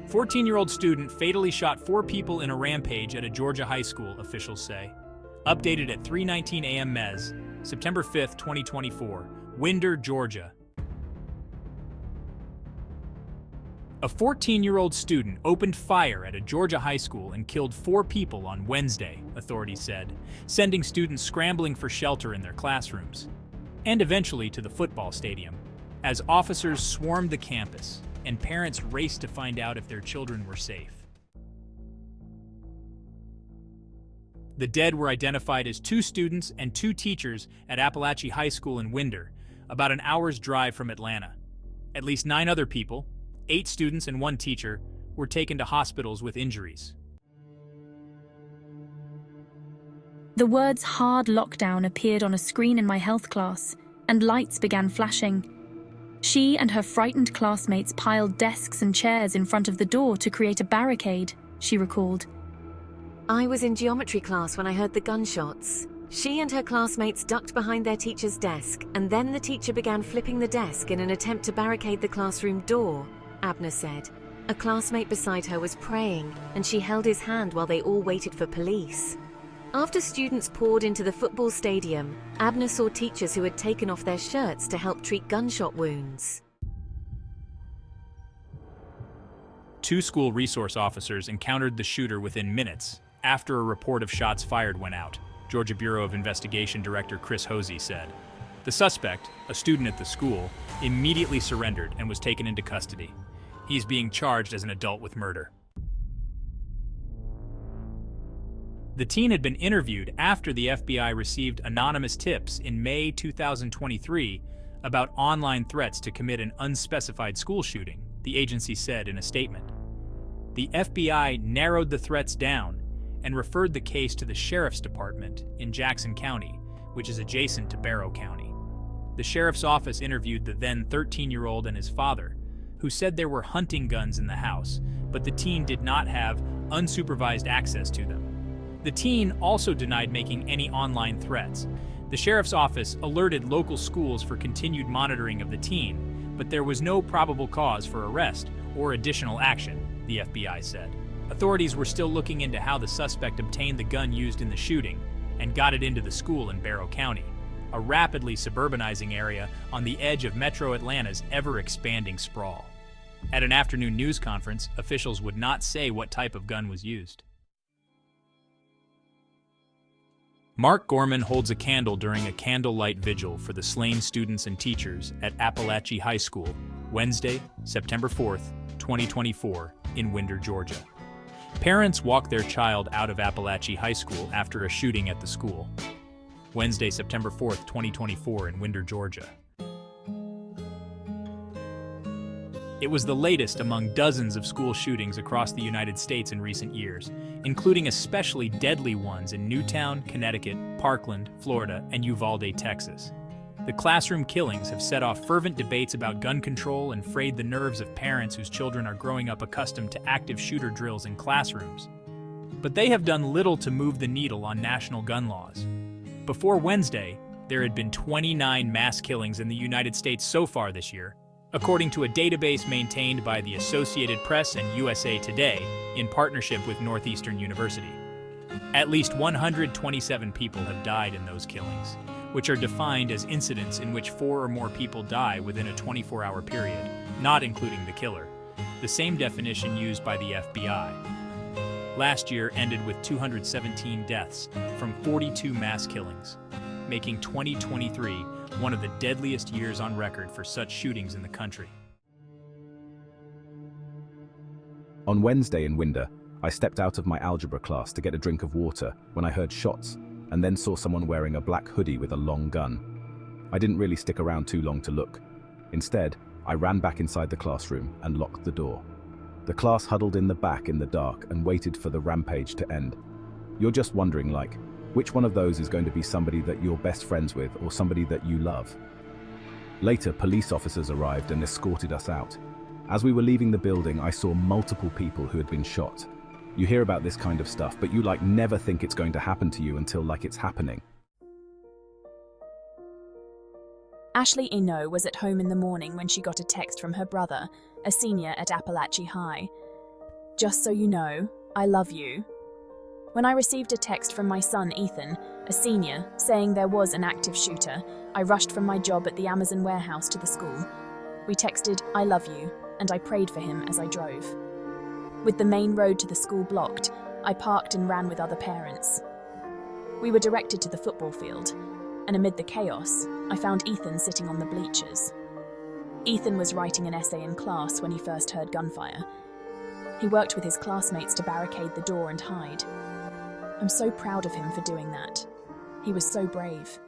14-year-old student fatally shot 4 people in a rampage at a Georgia high school, officials say. Updated at 3:19 a.m. Mez, September 5, 2024, Winder, Georgia. A 14-year-old student opened fire at a Georgia high school and killed 4 people on Wednesday, authorities said, sending students scrambling for shelter in their classrooms, and eventually to the football stadium, as officers swarmed the campus and parents raced to find out if their children were safe. The dead were identified as 2 students and 2 teachers at Apalachee High School in Winder, about an hour's drive from Atlanta. At least 9 other people, 8 students and 1 teacher, were taken to hospitals with injuries. The words "hard lockdown" appeared on a screen in my health class, and lights began flashing. She and her frightened classmates piled desks and chairs in front of the door to create a barricade, she recalled. I was in geometry class when I heard the gunshots. She and her classmates ducked behind their teacher's desk, and then the teacher began flipping the desk in an attempt to barricade the classroom door, Abner said. A classmate beside her was praying, and she held his hand while they all waited for police. After students poured into the football stadium, Abner saw teachers who had taken off their shirts to help treat gunshot wounds. 2 school resource officers encountered the shooter within minutes after a report of shots fired went out, Georgia Bureau of Investigation Director Chris Hosey said. The suspect, a student at the school, immediately surrendered and was taken into custody. He's being charged as an adult with murder. The teen had been interviewed after the FBI received anonymous tips in May 2023 about online threats to commit an unspecified school shooting, the agency said in a statement. The FBI narrowed the threats down and referred the case to the Sheriff's Department in Jackson County, which is adjacent to Barrow County. The sheriff's office interviewed the then 13-year-old and his father, who said there were hunting guns in the house, but the teen did not have unsupervised access to them. The teen also denied making any online threats. The sheriff's office alerted local schools for continued monitoring of the teen, but there was no probable cause for arrest or additional action, the FBI said. Authorities were still looking into how the suspect obtained the gun used in the shooting and got it into the school in Barrow County, a rapidly suburbanizing area on the edge of Metro Atlanta's ever-expanding sprawl. At an afternoon news conference, officials would not say what type of gun was used. Mark Gorman holds a candle during a candlelight vigil for the slain students and teachers at Apalachee High School, Wednesday, September 4th, 2024, in Winder, Georgia. Parents walked their child out of Apalachee High School after a shooting at the school. Wednesday, September 4th, 2024, in Winder, Georgia. It was the latest among dozens of school shootings across the United States in recent years, including especially deadly ones in Newtown, Connecticut, Parkland, Florida, and Uvalde, Texas. The classroom killings have set off fervent debates about gun control and frayed the nerves of parents whose children are growing up accustomed to active shooter drills in classrooms. But they have done little to move the needle on national gun laws. Before Wednesday, there had been 29 mass killings in the United States so far this year, according to a database maintained by the Associated Press and USA Today in partnership with Northeastern University. At least 127 people have died in those killings, which are defined as incidents in which 4 or more people die within a 24-hour period, not including the killer, the same definition used by the FBI. Last year ended with 217 deaths from 42 mass killings, making 2023 one of the deadliest years on record for such shootings in the country. On Wednesday in Winder, I stepped out of my algebra class to get a drink of water when I heard shots and then saw someone wearing a black hoodie with a long gun. I didn't really stick around too long to look. Instead, I ran back inside the classroom and locked the door. The class huddled in the back in the dark and waited for the rampage to end. You're just wondering, like, which one of those is going to be somebody that you're best friends with or somebody that you love? Later, police officers arrived and escorted us out. As we were leaving the building, I saw multiple people who had been shot. You hear about this kind of stuff, but you never think it's going to happen to you until it's happening. Ashley was at home in the morning when she got a text from her brother, a senior at Apalachee High. Just so you know, I love you. When I received a text from my son Ethan, a senior, saying there was an active shooter, I rushed from my job at the Amazon warehouse to the school. We texted, I love you, and I prayed for him as I drove. With the main road to the school blocked, I parked and ran with other parents. We were directed to the football field, and amid the chaos, I found Ethan sitting on the bleachers. Ethan was writing an essay in class when he first heard gunfire. He worked with his classmates to barricade the door and hide. I'm so proud of him for doing that. He was so brave.